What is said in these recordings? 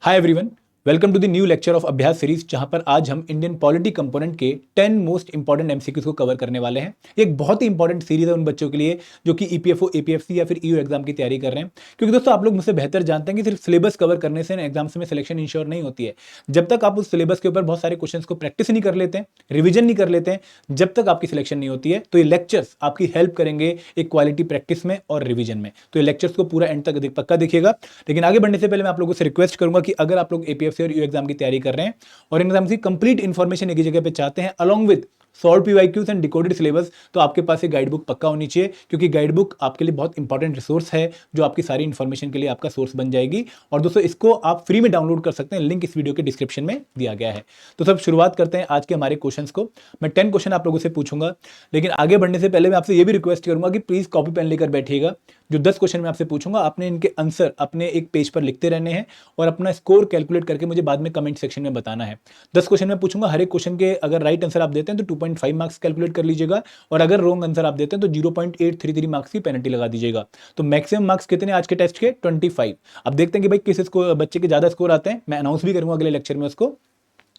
Hi everyone, welcome to the new lecture of Abhyas series, जहां पर आज हम इंडियन पॉलिटी कंपोनेंट के 10 मोस्ट इंपॉर्टेंट एमसीक्यूज को कवर करने वाले हैं। ये एक बहुत ही इंपॉर्टेंट सीरीज है उन बच्चों के लिए जो कि ईपीएफओ, एपीएफसी या फिर ईयू एग्जाम की तैयारी कर रहे हैं। क्योंकि दोस्तों आप लोग मुझसे बेहतर जानते हैं कि सिर्फ सिलेबस कवर करने से एग्जाम्स में सिलेक्शन इंश्योर नहीं होती है। जब तक आप उस सिलेबस के ऊपर बहुत सारे क्वेश्चंस को प्रैक्टिस नहीं कर लेते हैं, रिविजन नहीं कर लेते हैं, जब तक आपकी सिलेक्शन नहीं होती है, तो ये लेक्चर्स आपकी हेल्प करेंगे एक क्वालिटी प्रैक्टिस में और रिविजन में। तो ये लेक्चर्स को पूरा एंड तक पक्का देखिएगा। लेकिन आगे बढ़ने से पहले मैं आप लोगों से रिक्वेस्ट करूंगा कि अगर आप लोग एपीएफसी और ईयू एग्जाम की तैयारी कर रहे हैं और एग्जाम की कंप्लीट इंफॉर्मेशन एक ही जगह पे चाहते हैं along with solve PYQs and decoded syllabus, तो आपके पास ये गाइड बुक पक्का होनी चाहिए। क्योंकि गाइड बुक आपके लिए बहुत इंपॉर्टेंट रिसोर्स है जो आपकी सारी इंफॉर्मेशन के लिए आपका सोर्स बन जाएगी। और दोस्तों इसको आप फ्री में डाउनलोड कर सकते हैं, लिंक इस वीडियो के डिस्क्रिप्शन में दिया गया है। तो सब शुरुआत करते हैं आज के हमारे क्वेश्चंस को। मैं 10 क्वेश्चन आप लोगों से पूछूंगा, लेकिन आगे बढ़ने से पहले मैं आपसे ये भी रिक्वेस्ट करूंगा कि प्लीज कॉपी पेन लेकर बैठिएगा। जो 10 क्वेश्चन मैं आपसे पूछूंगा, आपने इनके आंसर अपने एक पेज पर लिखते रहने हैं और अपना स्कोर कैलकुलेट करके मुझे बाद में कमेंट सेक्शन में बताना है। 10 क्वेश्चन मैं पूछूंगा, हर एक क्वेश्चन के अगर राइट आंसर आप देते हैं तो 2.5 मार्क्स कैलकुलेट कर लीजिएगा, और अगर रॉन्ग आंसर आप देते हैं तो 0.833 मार्क्स की पेनल्टी लगा दीजिएगा। तो मैक्सिमम मार्क्स कितने आज के टेस्ट के? 25। अब देखते हैं कि भाई किस बच्चे के ज्यादा स्कोर आते हैं। मैं अनाउंस भी करूंगा अगले लेक्चर में उसको।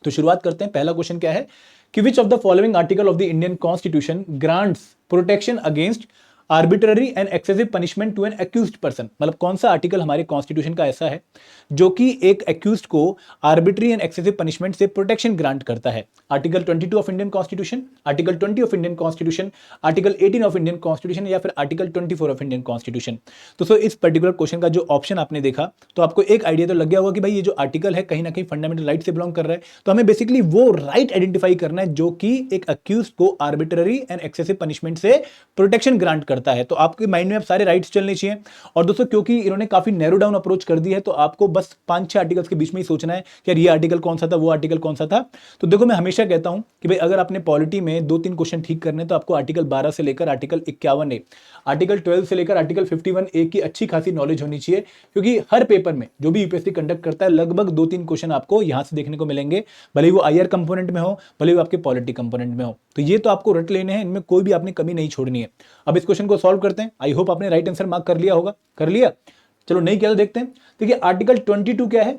तो शुरुआत करते हैं। पहला क्वेश्चन क्या है कि which of the following article of the Indian constitution grants protection against arbitrary and excessive punishment to an accused person. मतलब कौन सा आर्टिकल हमारे कॉन्स्टिट्यूशन का ऐसा है जो कि एक एक्यूज्ड को आर्बिट्री एंड एक्सेसिव पनिशमेंट से प्रोटेक्शन ग्रांट करता है? Article 22 of Indian constitution, article 20 of Indian constitution, article 18 of Indian constitution, या फिर आर्टिकल 24 ऑफ इंडियन कॉन्स्टिट्यूशन। तो सो इस पर्टिकुलर क्वेश्चन का जो ऑप्शन आपने देखा तो आपको एक आइडिया तो लग गया होगा कि भाई ये जो आर्टिकल है कहीं ना कहीं फंडामेंटल राइट से बिलोंग कर रहा है। तो हमें बेसिकली वो राइट आइडेंटिफाई करना है जो कि एक अक्यूज्ड को आर्बिट्ररी एंड एक्सेसिव पनिशमेंट से प्रोटेक्शन ग्रांट करता है। तो आपके माइंड में अब सारे राइट्स चलने चाहिए। और दोस्तों क्योंकि इन्होंने काफी नैरो डाउन अप्रोच कर दी है, तो आपको बस 5-6 आर्टिकल्स के बीच में ही सोचना है कि यार ये आर्टिकल कौन सा था, वो आर्टिकल कौन सा था। तो देखो मैं हमेशा कहता हूं कि भाई अगर आपने पॉलिटी में 2-3 क्वेश्चन ठीक करने तो आपको आर्टिकल 12 से लेकर आर्टिकल 51 ए, आर्टिकल 12 से लेकर आर्टिकल 51 ए की अच्छी खासी नॉलेज होनी चाहिए। क्योंकि हर पेपर में जो भी यूपीएससी कंडक्ट करता है लगभग 2-3 क्वेश्चन आपको यहां से देखने को मिलेंगे, भले ही वो आईआर कंपोनेंट में हो, भले ही वो आपके पॉलिटी कंपोनेंट में हो। तो ये तो आपको रट लेने हैं, इनमें कोई भी आपने कमी नहीं छोड़नी है। अब इस क्वेश्चन को सॉल्व करते हैं। आई होप आपने राइट आंसर मार्क कर लिया होगा। कर लिया? चलो नहीं किया तो देखते हैं। देखिए आर्टिकल 22 क्या है।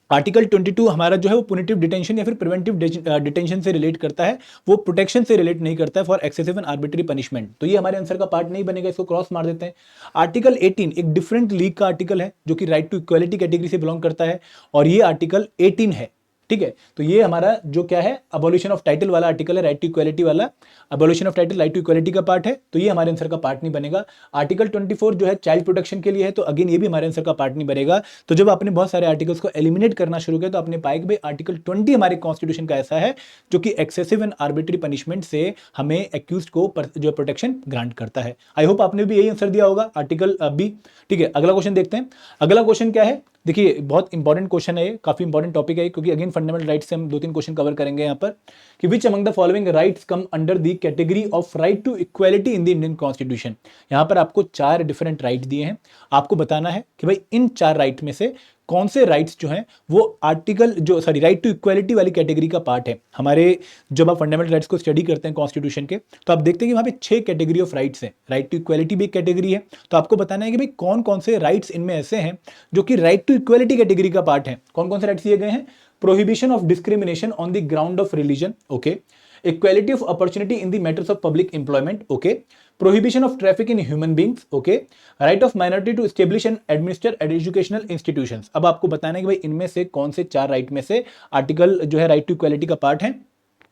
आर्टिकल 22 हमारा जो है वो पुनिटिव डिटेंशन या फिर प्रिवेंटिव डिटेंशन से रिलेट करता है, वो प्रोटेक्शन से रिलेट नहीं करता है for excessive and arbitrary punishment. तो ये हमारे आंसर का पार्ट नहीं बनेगा, इसको क्रॉस मार देते हैं। आर्टिकल 18 एक डिफरेंट लीग का आर्टिकल है जो कि राइट टू इक्वालिटी कैटेगरी से बिलोंग करता है, और ये आर्टिकल 18 है। ठीक है, तो ये हमारा जो क्या है अबॉलिशन ऑफ टाइटल वाला आर्टिकल है, राइट टू इक्वालिटी वाला। Abolition of title right to equality का पार्ट है, तो ये हमारे आंसर का पार्ट नहीं बनेगा। आर्टिकल 24 जो है चाइल्ड प्रोटेक्शन के लिए है, तो अगेन ये भी हमारे आंसर का पार्ट नहीं बनेगा। तो जब आपने बहुत सारे आर्टिकल्स को एलिमिनेट करना शुरू किया तो आपने पाया कि भाई आर्टिकल 20 हमारे कॉन्स्टिट्यूशन का ऐसा है जो कि एक्सेसिव एंड आर्बिट्री पनिशमेंट से हमें एक्यूज्ड को जो प्रोटेक्शन ग्रांट करता है। आई होप आपने भी यही आंसर दिया होगा, आर्टिकल बी। ठीक है, अगला क्वेश्चन देखते हैं। अगला क्वेश्चन क्या है, देखिए बहुत इंपॉर्टेंट क्वेश्चन है ये, काफी इंपॉर्टेंट टॉपिक है क्योंकि अगेन फंडामेंटल राइट्स से हम 2-3 क्वेश्चन कवर करेंगे यहाँ पर कि which among the following rights come under the category of right to equality in the Indian constitution. यहाँ पर आपको 4 डिफरेंट राइट दिए हैं, आपको बताना है कि भाई इन 4 राइट में से कौन से राइट्स जो हैं वो आर्टिकल जो राइट टू इक्वालिटी वाली कैटेगरी का पार्ट है। हमारे जब आप फंडामेंटल राइट्स को स्टडी करते हैं कॉन्स्टिट्यूशन के, तो आप देखते हैं कि वहां पे 6 कैटेगरी ऑफ राइट्स हैं। राइट टू इक्वालिटी भी एक कैटेगरी है, तो आपको बताना है कि भाई कौन कौन से राइट्स इनमें ऐसे हैं जो कि राइट टू इक्वालिटी कैटेगरी का पार्ट है। कौन कौन से राइट्स दिए गए हैं? Prohibition of discrimination on the ground of religion, okay. Equality of opportunity in the matters of public employment, okay. Prohibition of traffic in human beings, okay. Right of minority to establish and administer educational institutions. अब आपको बताना है कि भाई इनमें से कौन से 4 राइट में से आर्टिकल जो है राइट टू इक्वालिटी का पार्ट है।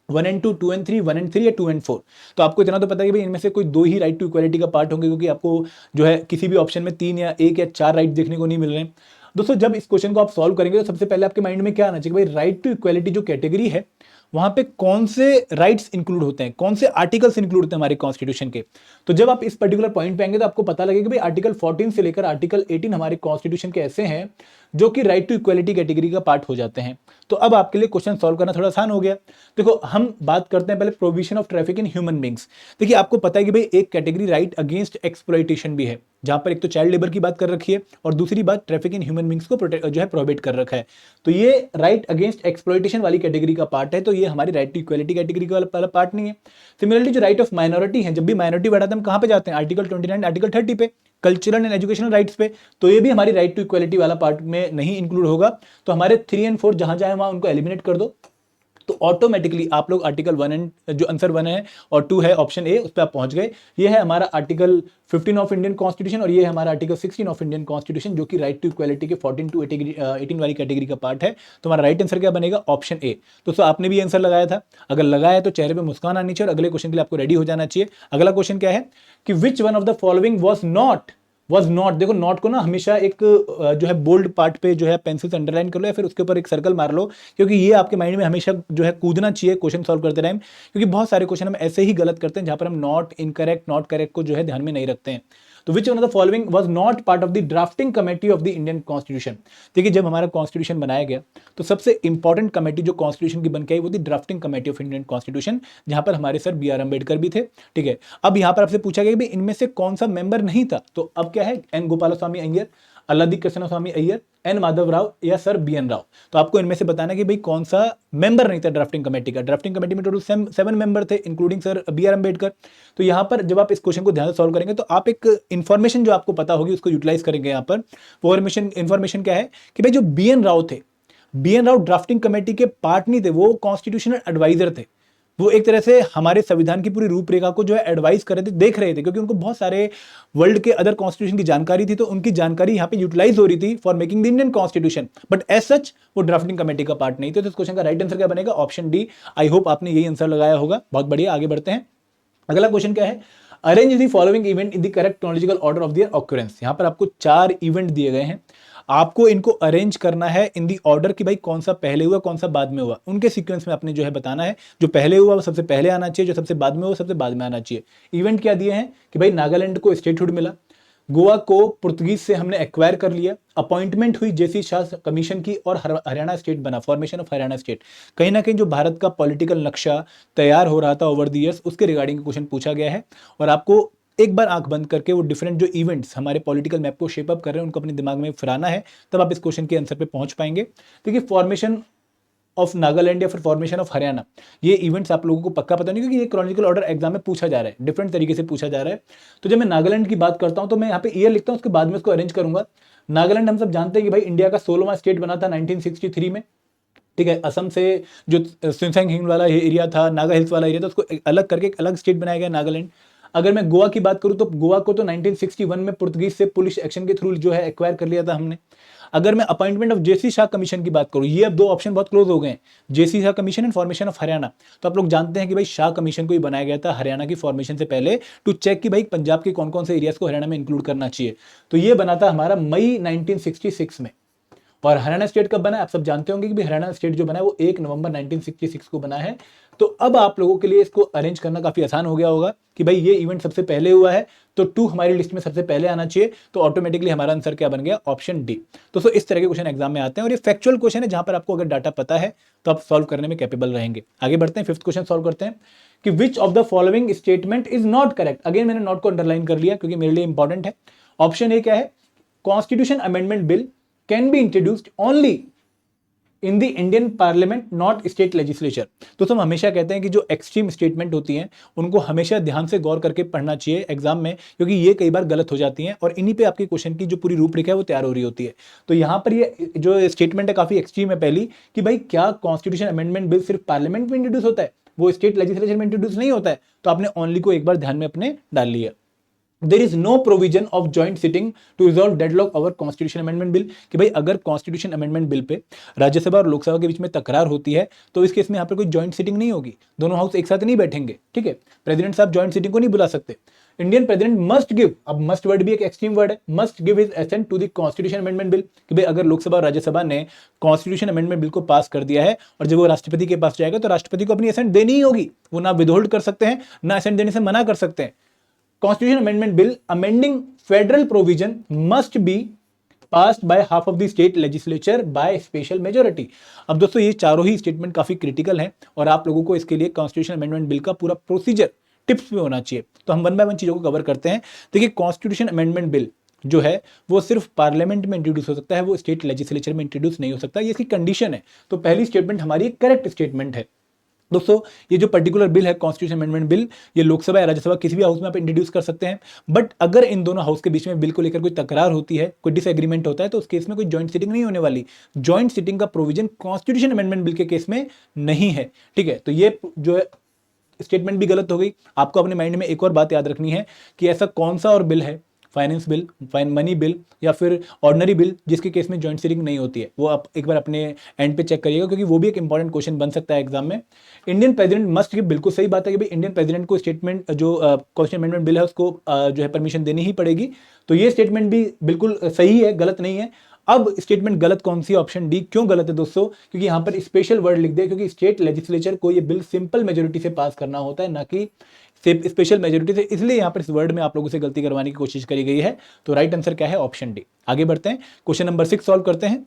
1 and 2, 2 and 3, 1 and 3 या 2 and 4। तो आपको इतना तो पता है कि भाई इनमें से कोई 2 ही राइट टू इक्वालिटी का पार्ट होंगे, क्योंकि आपको जो है किसी भी ऑप्शन में 3 या 1 या 4 राइट देखने को नहीं मिल रहे हैं। दोस्तों जब इस क्वेश्चन को आप सॉल्व करेंगे तो सबसे पहले आपके माइंड में क्या आना चाहिए, भाई राइट टू इक्वालिटी जो कैटेगरी है वहां पे कौन से राइट्स इंक्लूड होते हैं, कौन से आर्टिकल्स इंक्लूड होते हैं हमारे कॉन्स्टिट्यूशन के। तो जब आप इस पर्टिकुलर पॉइंट पे आएंगे तो आपको पता लगेगा कि भाई आर्टिकल 14 से लेकर आर्टिकल 18 हमारे कॉन्स्टिट्यूशन के ऐसे हैं जो कि राइट टू इक्वालिटी कैटेगरी का पार्ट हो जाते हैं। तो अब आपके लिए क्वेश्चन सॉल्व करना थोड़ा आसान हो गया। देखो हम बात करते हैं पहले provision of traffic in human beings. देखिए आपको पता है कि भाई एक कैटेगरी राइट अगेंस्ट एक्सप्लॉयटेशन भी है, जहां पर एक तो चाइल्ड लेबर की बात कर रखी है और दूसरी बात ट्रैफिक इन ह्यूमन बींग्स को जो है प्रोहिबिट कर रखा है। तो ये राइट अगेंस्ट एक्सप्लॉयटेशन वाली कैटेगरी का पार्ट है, तो ये हमारी राइट टू इक्वालिटी कैटेगरी का पार्ट नहीं है। सिमिलरली जो राइट ऑफ माइनॉरिटी है, जब भी माइनॉरिटी बढ़ाते हैं हम कहां पे जाते हैं? आर्टिकल 29, आर्टिकल 30 पे। कल्चरल एंड एजुकेशनल राइट्स पे, तो ये भी हमारी राइट टू इक्वालिटी वाला पार्ट में नहीं इंक्लूड होगा। तो हमारे 3 एंड 4 जहां जाए वहां उनको एलिमिनेट कर दो, तो ऑटोमेटिकली आप लोग आर्टिकल 1 एंड जो आंसर 1 है और 2 है ऑप्शन ए, उस पर आप पहुंच गए। ये है हमारा आर्टिकल 15 ऑफ इंडियन कॉन्स्टिट्यूशन और ये है हमारा आर्टिकल 16 ऑफ इंडियन कॉन्स्टिट्यूशन, जो कि राइट टू इक्वालिटी के 14 टू 18 वाली कैटेगरी का पार्ट है। तो हमारा राइट आंसर क्या बनेगा? Option A. दोस्तों आपने भी आंसर लगाया था, अगर लगाया तो चेहरे पे मुस्कान आनी चाहिए और अगले क्वेश्चन के लिए आपको रेडी हो जाना चाहिए। अगला क्वेश्चन क्या है कि which one of the following was not, देखो नॉट को ना हमेशा एक जो है बोल्ड पार्ट पे जो है पेंसिल से अंडरलाइन कर लो या फिर उसके ऊपर एक सर्कल मार लो, क्योंकि ये आपके माइंड में हमेशा जो है कूदना चाहिए क्वेश्चन सॉल्व करते टाइम, क्योंकि बहुत सारे क्वेश्चन हम ऐसे ही गलत करते हैं जहां पर हम नॉट करेक्ट को जो है ध्यान में नहीं रखते हैं। तो which one of the following was not part of the drafting committee of the Indian constitution. देखिए जब हमारा कॉन्स्टिट्यूशन बनाया गया तो सबसे इंपॉर्टेंट कमेटी जो कॉन्स्टिट्यूशन की बन के आई वो थी drafting committee of Indian constitution, जहां पर हमारे सर बी आर अम्बेडकर भी थे। ठीक है, अब यहां पर आपसे पूछा गया कि इनमें से कौन सा मेंबर नहीं था, तो अब क्या है, एन गोपालस्वामी अय्यर, अल्लादी कृष्णस्वामी अय्यर, एन माधव राव या सर बी एन राव। तो आपको इनमें से बताना कि भाई कौन सा मेंबर नहीं था ड्राफ्टिंग कमेटी का। ड्राफ्टिंग कमेटी में टोटल 7 मेंबर थे including sir B R Ambedkar. तो यहाँ पर जब आप इस क्वेश्चन को ध्यान से सॉल्व करेंगे तो आप एक इन्फॉर्मेशन जो आपको पता होगी उसको यूटिलाइज करेंगे। यहाँ पर वो इन्फॉर्मेशन क्या है कि भाई जो बी एन राव थे, B N Rao drafting committee के पार्ट नहीं थे, वो कॉन्स्टिट्यूशनल एडवाइजर थे। वो एक तरह से हमारे संविधान की पूरी रूपरेखा को जो है एडवाइस कर रहे थे, देख रहे थे, क्योंकि उनको बहुत सारे वर्ल्ड के अदर कॉन्स्टिट्यूशन की जानकारी थी, तो उनकी जानकारी यहाँ पे यूटिलाइज हो रही थी for making the Indian constitution, but as such वो ड्राफ्टिंग कमेटी का पार्ट नहीं थे। तो इस क्वेश्चन का राइट आंसर क्या बनेगा? Option D. आई होप आपने यही आंसर लगाया होगा। बहुत बढ़िया, आगे बढ़ते हैं। अगला क्वेश्चन क्या है? Arrange the following event in the correct chronological order of their occurrence. यहाँ पर आपको 4 इवेंट दिए गए हैं, आपको इनको अरेंज करना है इन दी ऑर्डर कि भाई कौन सा पहले हुआ कौन सा बाद में हुआ, उनके सीक्वेंस में आपने जो है बताना है। जो पहले हुआ वो सबसे पहले आना चाहिए, जो सबसे बाद में हुआ सबसे बाद में आना चाहिए। इवेंट क्या दिए हैं कि भाई नागालैंड को स्टेटहुड मिला, गोवा को पुर्तगीज से हमने एक्वायर कर लिया, अपॉइंटमेंट हुई जेसी शाह कमीशन की और हरियाणा स्टेट बना, फॉर्मेशन ऑफ हरियाणा स्टेट। कहीं ना कहीं जो भारत का पॉलिटिकल नक्शा तैयार हो रहा था ओवर द ईयर्स, उसके रिगार्डिंग क्वेश्चन पूछा गया है। और आपको एक बार आंख बंद करके वो डिफरेंट जो इवेंट्स हमारे पॉलिटिकल मैप को शेप अप कर रहे हैं उनको अपने दिमाग में फिराना है, तब आप इस क्वेश्चन के आंसर पे पहुंच पाएंगे। देखिए फॉर्मेशन ऑफ नागालैंड या फिर फॉर्मेशन ऑफ हरियाणा, ये इवेंट्स आप लोगों को पक्का पता नहीं, क्योंकि ये क्रोनोलॉजिकल ऑर्डर एग्जाम में पूछा जा रहा है, डिफरेंट तरीके से पूछा जा रहा है। तो जब मैं नागालैंड की बात करता हूं तो मैं यहाँ पे ईयर लिखता हूँ, उसके बाद में उसको अरेंज करूंगा। नागालैंड हम सब जानते हैं कि भाई इंडिया का 16वां स्टेट बना था 1963 में। ठीक है, असम से जो सिंसांग हिल वाला एरिया था, नागा हिल्स वाला एरिया था, उसको अलग करके एक अलग स्टेट बनाया गया नागालैंड। अगर मैं गोवा की बात करूं तो गोवा को तो 1961 में पुर्तगीज से पुलिस एक्शन के थ्रू जो है एक्वायर कर लिया था हमने। अगर मैं appointment of J C Shah commission की बात करूं, ये अब 2 ऑप्शन बहुत क्लोज हो गए हैं, J C Shah commission and formation of Haryana. तो आप लोग जानते हैं कि भाई शाह कमीशन को ही बनाया गया था हरियाणा की फॉर्मेशन से पहले, टू चेक कि भाई पंजाब के कौन कौन से एरियाज को हरियाणा में इंक्लूड करना चाहिए। तो ये बना था हमारा मई 1966 में। और हरियाणा स्टेट कब बना है आप सब जानते होंगे कि भाई हरियाणा स्टेट जो बना है वो 1 नवंबर 1966 को बना है। तो अब आप लोगों के लिए इसको अरेंज करना काफी आसान हो गया होगा कि भाई ये इवेंट सबसे पहले हुआ है, तो 2 हमारी लिस्ट में सबसे पहले आना चाहिए। तो ऑटोमेटिकली हमारा आंसर क्या बन गया? Option D. तो इस तरह के क्वेश्चन एग्जाम में आते हैं और ये फैक्चुअल क्वेश्चन है जहां पर आपको अगर डाटा पता है तो आप सॉल्व करने में कैपेबल रहेंगे। आगे बढ़ते हैं, 5th क्वेश्चन सॉल्व करते हैं कि which of the following statement is not correct. Again मैंने नॉट को अंडरलाइन कर लिया क्योंकि मेरे लिए इंपॉर्टेंट है। ऑप्शन ए क्या है? Constitution amendment bill can be introduced only in the Indian parliament not state legislature. तो हम हमेशा कहते हैं कि जो एक्सट्रीम स्टेटमेंट होती हैं उनको हमेशा ध्यान से गौर करके पढ़ना चाहिए एग्जाम में, क्योंकि ये कई बार गलत हो जाती हैं और इन्हीं पे आपके क्वेश्चन की जो पूरी रूपरेखा है वो तैयार हो रही होती है। तो यहाँ पर ये जो स्टेटमेंट है काफी एक्सट्रीम है पहली, कि भाई क्या कॉन्स्टिट्यूशन अमेंडमेंट बिल सिर्फ पार्लियामेंट में इंट्रोड्यूस होता है, वो स्टेट लेजिस्लेचर में इंट्रोड्यूस नहीं होता है। तो आपने ओनली को एक बार ध्यान में अपने डाल लिया। There is no provision of joint sitting to resolve deadlock over constitution amendment bill, कि भाई अगर constitution amendment bill पे राज्यसभा और लोकसभा के बीच में तकरार होती है तो इस केस में यहाँ पर कोई जॉइंट सिटिंग नहीं होगी, दोनों हाउस एक साथ नहीं बैठेंगे। ठीक है, प्रेसिडेंट साहब जॉइंट सिटिंग को नहीं बुला सकते। इंडियन प्रेसिडेंट मस्ट गिव, अब मस्ट वर्ड भी एक एक्सट्रीम वर्ड है, must give his assent to the constitution amendment bill, कि भाई अगर लोकसभा और राज्यसभा ने कॉन्स्टिट्यूशन अमेंडमेंट बिल को पास कर दिया है और जब वो राष्ट्रपति के पास जाएगा तो राष्ट्रपति को अपनी एसेंट देनी ही होगी, वो ना विदहोल्ड कर सकते हैं ना एसेंट देने से मना कर सकते हैं। Constitution Amendment Bill amending federal provision must be passed by half of the state legislature by special majority। अब दोस्तों ये चारों ही स्टेटमेंट काफी क्रिटिकल हैं और आप लोगों को इसके लिए कॉन्स्टिट्यूशन अमेंडमेंट बिल का पूरा प्रोसीजर टिप्स में होना चाहिए। तो हम 1 बाय 1 चीजों को कवर करते हैं। देखिए कॉन्स्टिट्यूशन अमेंडमेंट बिल जो है वो सिर्फ पार्लियामेंट में इंट्रोड्यूस हो सकता है, वो स्टेट लेजिस्लेचर में इंट्रोड्यूस नहीं हो सकता, ये इसकी कंडीशन है। तो पहली स्टेटमेंट हमारी करेक्ट स्टेटमेंट है। दोस्तों ये जो पर्टिकुलर बिल है कॉन्स्टिट्यूशन अमेंडमेंट बिल, ये लोकसभा या राज्यसभा किसी भी हाउस में आप इंट्रोड्यूस कर सकते हैं। बट अगर इन दोनों हाउस के बीच में बिल को लेकर कोई तकरार होती है, कोई डिसएग्रीमेंट होता है, तो उस केस में कोई जॉइंट सिटिंग नहीं होने वाली। जॉइंट सिटिंग का प्रोविजन कॉन्स्टिट्यूशन अमेंडमेंट बिल के केस में नहीं है। ठीक है, तो ये जो है स्टेटमेंट भी गलत हो गई। आपको अपने माइंड में एक और बात याद रखनी है कि ऐसा कौन सा और बिल है, फाइनेंस बिल, मनी बिल या फिर ऑर्डिनरी बिल, जिसके केस में जॉइंट सिटिंग नहीं होती है। वो आप एक बार अपने एंड पे चेक करिएगा, क्योंकि वो भी एक इंपॉर्टेंट क्वेश्चन बन सकता है एग्जाम में। इंडियन प्रेसिडेंट मस्ट, ये बिल्कुल सही बात है कि भाई इंडियन प्रेसिडेंट को स्टेटमेंट जो कॉन्स्टिट्यूशन अमेंडमेंट बिल है उसको जो है परमिशन देनी ही पड़ेगी। तो ये स्टेटमेंट भी बिल्कुल सही है, गलत नहीं है। अब स्टेटमेंट गलत कौन सी, ऑप्शन डी क्यों गलत है दोस्तों? क्योंकि यहां पर स्पेशल वर्ड लिख दे, क्योंकि स्टेट लेजिस्लेचर को ये बिल सिंपल मेजोरिटी से पास करना होता है, ना कि स्पेशल मेजोरिटी से। इसलिए यहां पर इस वर्ड में आप लोगों से गलती करवाने की कोशिश करी गई है। तो राइट आंसर क्या है? Option D. आगे बढ़ते हैं, क्वेश्चन नंबर 6 सॉल्व करते हैं।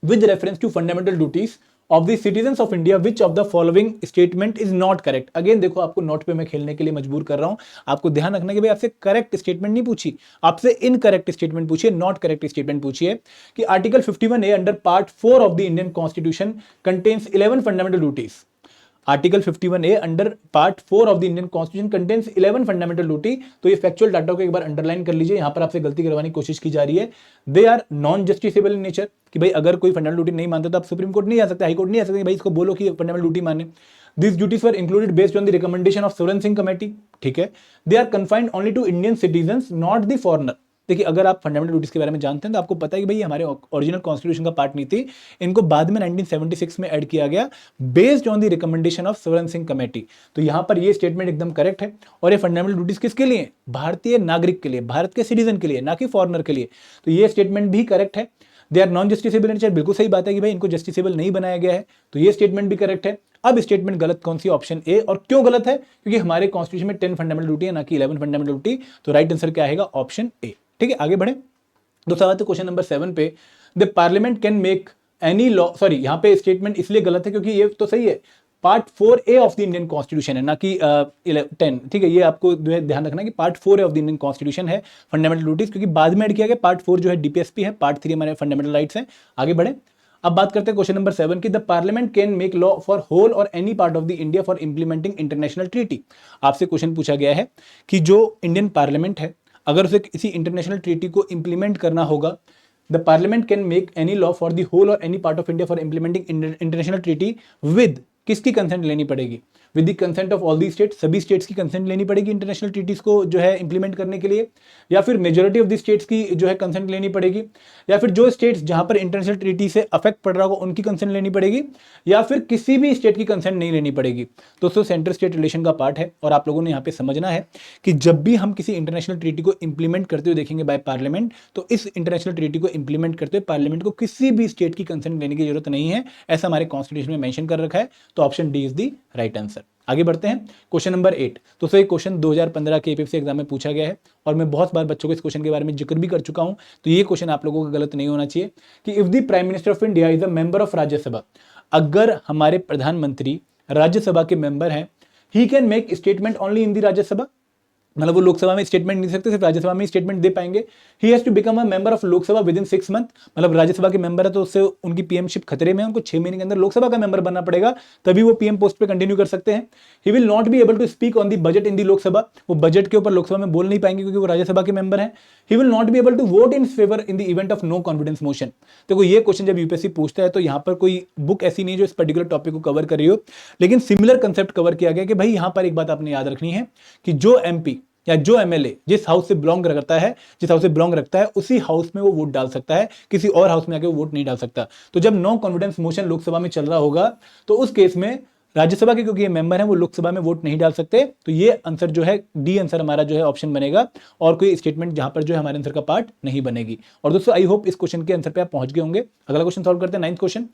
With reference to fundamental duties of the citizens of India which of the following statement is not correct. Again देखो, आपको नोट पे मैं खेलने के लिए मजबूर कर रहा हूं। आपको ध्यान रखना कि भाई आपसे करेक्ट स्टेटमेंट नहीं पूछी, आपसे इनकरेक्ट स्टेटमेंट पूछिए, नॉट करेक्ट स्टेटमेंट पूछिए। कि article 51A under part 4 of the Indian constitution contains 11 fundamental duties. Article 51A under part 4 of the Indian constitution contains 11 fundamental duty. तो ये फैक्चुअल डाटा को एक बार अंडरलाइन कर लीजिए। यहां पर आपसे गलती करवाने की कोशिश की जा रही है। They are non justiciable in nature, कि भाई अगर कोई फंडामेंटल ड्यूटी नहीं मानता तो आप सुप्रीम कोर्ट नहीं आ सकते, हाई कोर्ट नहीं आ सकते, भाई इसको बोलो कि फंडामेंटल ड्यूटी माने। This duties were included based on the recommendation of Swaran Singh committee. ठीक है, they are confined only to Indian citizens not the foreigner. देखिए, अगर आप फंडामेंटल ड्यूटीज के बारे में जानते हैं तो आपको पता है कि भाई हमारे ओरिजिनल कॉन्स्टिट्यूशन का पार्ट नहीं थी, इनको बाद में 1976 में ऐड किया गया based on the recommendation of Swaran Singh committee. तो यहां पर ये स्टेटमेंट एकदम करेक्ट है। और ये फंडामेंटल ड्यूटीज किसके लिए? भारतीय नागरिक के लिए, भारत के सिटीजन के लिए, ना कि फॉरनर के लिए। तो ये स्टेटमेंट भी करेक्ट है। They are non justiciable nature, बिल्कुल सही बात है कि भाई इनको जस्टिसेबल नहीं बनाया गया है। तो ये स्टेटमेंट भी करेक्ट है। अब स्टेटमेंट गलत कौन सी? Option A. और क्यों गलत है? क्योंकि हमारे कॉन्स्टिट्यूशन में 10 फंडामेंटल ड्यूटी है, ना कि 11 फंडामेंटल ड्यूटी। तो राइट आंसर क्या आएगा? Option A. ठीक है, आगे बढ़े। दूसरा बात है क्वेश्चन नंबर 7 पे, the parliament can make any law, sorry यहां पे स्टेटमेंट इसलिए गलत है क्योंकि ये तो सही है, part 4A of the Indian constitution है, ना कि 10। ठीक है, ये आपको ध्यान रखना कि part 4A of the Indian constitution है फंडामेंटल ड्यूटीज, क्योंकि बाद में ऐड किया गया। पार्ट 4 जो है डीपीएसपी है, पार्ट 3 हमारे फंडामेंटल राइट्स हैं। आगे बढ़े। अब बात करते हैं क्वेश्चन नंबर 7 की, the parliament can make law for whole और any part of the India for implementing international treaty. आपसे क्वेश्चन पूछा गया है कि जो इंडियन पार्लियामेंट है, अगर उसे किसी इंटरनेशनल ट्रीटी को इंप्लीमेंट करना होगा, the parliament can make any law for the whole और any part of India for implementing international treaty with, किसकी कंसेंट लेनी पड़ेगी? With the consent of all the state, सभी स्टेट्स की कंसेंट लेनी पड़ेगी इंटरनेशनल ट्रीटीज को जो है इंप्लीमेंट करने के लिए, या फिर मेजोरिटी ऑफ द स्टेट्स की जो है कंसेंट लेनी पड़ेगी, या फिर जो स्टेट्स जहां पर इंटरनेशनल ट्रीटी से अफेक्ट पड़ रहा होगा उनकी कंसेंट लेनी पड़ेगी, या फिर किसी भी स्टेट की कंसेंट नहीं लेनी पड़ेगी। दोस्तों सेंटर स्टेट रिलेशन का पार्ट है, और आप लोगों ने यहाँ पे समझना है कि जब भी हम किसी इंटरनेशनल ट्रीटी को इंप्लीमेंट करते हुए देखेंगे बाय पार्लियामेंट, तो इस इंटरनेशनल ट्रीटी को इंप्लीमेंट करते हुए पार्लियामेंट को किसी भी स्टेट की कंसेंट लेने की जरूरत नहीं है, ऐसा हमारे कॉन्स्टिट्यूशन में मेंशन कर रखा है। तो option D is the right answer. आगे बढ़ते हैं, क्वेश्चन नंबर 8। तो ये क्वेश्चन 2015 के एपीएससी एग्जाम में पूछा गया है, और मैं बहुत बार बच्चों को इस क्वेश्चन के बारे में जिक्र भी कर चुका हूं। तो ये क्वेश्चन आप लोगों का गलत नहीं होना चाहिए कि if the prime minister of India is a member of Rajya Sabha, अगर हमारे प्रधानमंत्री राज्यसभा के मेंबर हैं, he can make statement only in the Rajya Sabha, मतलब वो लोकसभा में स्टेटमेंट नहीं दे सकते, सिर्फ राज्यसभा में स्टेटमेंट दे पाएंगे। He has to become a member of Lok Sabha within 6 month, मतलब राज्यसभा के मेंबर है तो उससे उनकी पीएमशिप खतरे में है, उनको 6 महीने के अंदर लोकसभा का मेंबर बनना पड़ेगा, तभी वो पीएम पोस्ट पे कंटिन्यू कर सकते हैं। He will not be able to speak on the budget in the Lok Sabha, वो बजट के ऊपर लोकसभा में बोल नहीं पाएंगे क्योंकि वो राज्यसभा के मेंबर हैं। He will not be able to vote in favour in the event of no confidence motion. देखो ये क्वेश्चन जब यूपीएससी पूछता है तो यहाँ पर कोई बुक ऐसी नहीं जो इस पर्टिकुलर टॉपिक को कवर कर रही हो, लेकिन सिमिलर कंसेप्ट कवर किया गया कि भाई यहाँ पर एक बात आपने याद रखनी है कि जो एमपी या जो एमएलए जिस हाउस से बिलोंग करता है, जिस हाउस से बिलोंग रखता है, उसी हाउस में वो वोट डाल सकता है, किसी और हाउस में आके वो वोट नहीं डाल सकता। तो जब नो कॉन्फिडेंस मोशन लोकसभा में चल रहा होगा तो उस केस में राज्यसभा के क्योंकि ये मेंबर हैं वो लोकसभा में वोट नहीं डाल सकते। तो ये आंसर जो है डी आंसर हमारा जो है ऑप्शन बनेगा, और कोई स्टेटमेंट जहां पर जो है हमारे आंसर का पार्ट नहीं बनेगी। और दोस्तों आई होप इस क्वेश्चन के आंसर पे आप पहुंच गए होंगे। अगला क्वेश्चन सॉल्व करते हैं, 9th question.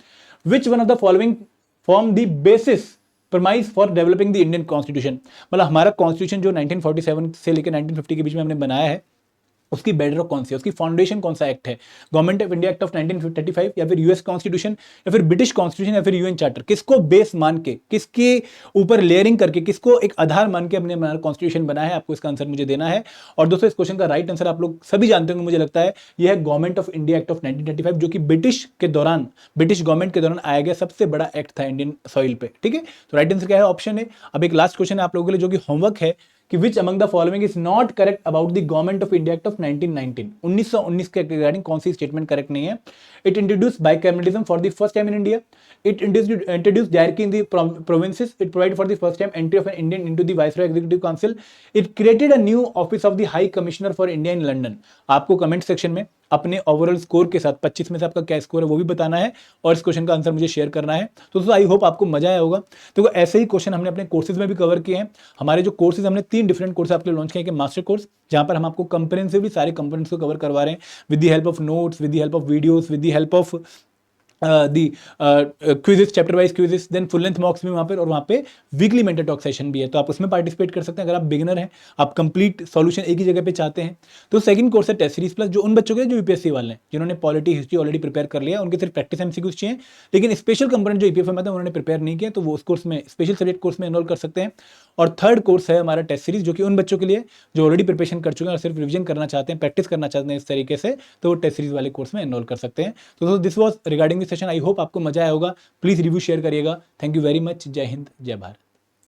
Which one of the following form the basis promise for developing the Indian constitution, मतलब हमारा कॉन्स्टिट्यूशन जो 1947 से लेकर 1950 के बीच में हमने बनाया है, उसकी बेडरॉक कौन सी है, उसकी फाउंडेशन कौन सा एक्ट है, government of India act of 1935 या फिर यूएस कॉन्स्टिट्यूशन या फिर ब्रिटिश कॉन्स्टिट्यूशन या फिर यूएन चार्टर, किसको बेस मान के, किसके ऊपर लेयरिंग करके, किसको एक आधार मान के अपने कॉन्स्टिट्यूशन बना है, आपको इसका आंसर मुझे देना है। और दोस्तों इस क्वेश्चन का राइट आंसर आप लोग सभी जानते होंगे मुझे लगता है, यह है government of India act of 1935, जो कि ब्रिटिश के दौरान, ब्रिटिश गवर्नमेंट के दौरान आया गया सबसे बड़ा एक्ट था इंडियन सॉइल पे, ठीक है। तो राइट आंसर क्या है, ऑप्शन है। अब एक लास्ट क्वेश्चन है आप लोगों के लिए जो कि होमवर्क है कि which among the following is not correct about the government of India act of 1919, 1919 के रिगार्डिंग कौन सी स्टेटमेंट करेक्ट नहीं है। It introduce bicameralism for the first time in India, it introduce dyarchy in the provinces, it provide for the first time entry of an Indian into the viceroy executive council, it created a new office of the high commissioner for India in London. आपको comment section में अपने overall score के साथ 25 में से आपका क्या score है वो भी बताना है और इस क्वेश्चन का आंसर मुझे शेयर करना है। तो दोस्तों आई होप आपको मजा आया होगा। तो ऐसे ही क्वेश्चन हमने अपने कोर्सेज में भी कवर किए हैं। हमारे जो कोर्सेज, हमने 3 डिफरेंट कोर्स आपके लिए लॉन्च किए, मास्टर कोर्स जहां पर हम आपको कंप्रेहेंसिवली सारे कंपोनेंट्स को कवर करवा रहे हैं with the help of notes, with the help of videos, with the help of the quizzes, chapter wise quizzes, then full length mocks भी वहाँ पर, और वहाँ पे वीकली मेंटर टॉक सेशन भी है, तो आप उसमें पार्टिसिपेट कर सकते हैं अगर आप बिगिनर हैं, आप कंप्लीट सॉल्यूशन एक ही जगह पे चाहते हैं। तो सेकंड कोर्स है टेस्ट सीरीज प्लस, जो उन बच्चों के जो यूपीएससी वाले हैं जिन्होंने पॉलिटी हिस्ट्री ऑलरेडी प्रिपेयर कर लिया, उनके सिर्फ प्रैक्टिस एमसीक्यूज चाहिए, लेकिन स्पेशल कंपोनेंट जो ईपीएफ में था उन्होंने प्रिपेयर नहीं किया, तो वो उस कोर्स में, स्पेशल सब्जेक्ट कोर्स में एनरोल कर सकते हैं। और थर्ड कोर्स है हमारा टेस्ट सीरीज, जो कि उन बच्चों के लिए जो ऑलरेडी प्रिपरेशन कर चुके हैं और सिर्फ रिविजन करना चाहते हैं, प्रैक्टिस करना चाहते हैं इस तरीके से, तो वो टेस्ट सीरीज वाले कोर्स में एनरोल कर सकते हैं। तो this was regarding this session. I hope आपको मजा आया होगा। प्लीज रिव्यू शेयर करिएगा। Thank you very much. जय हिंद, जय भारत।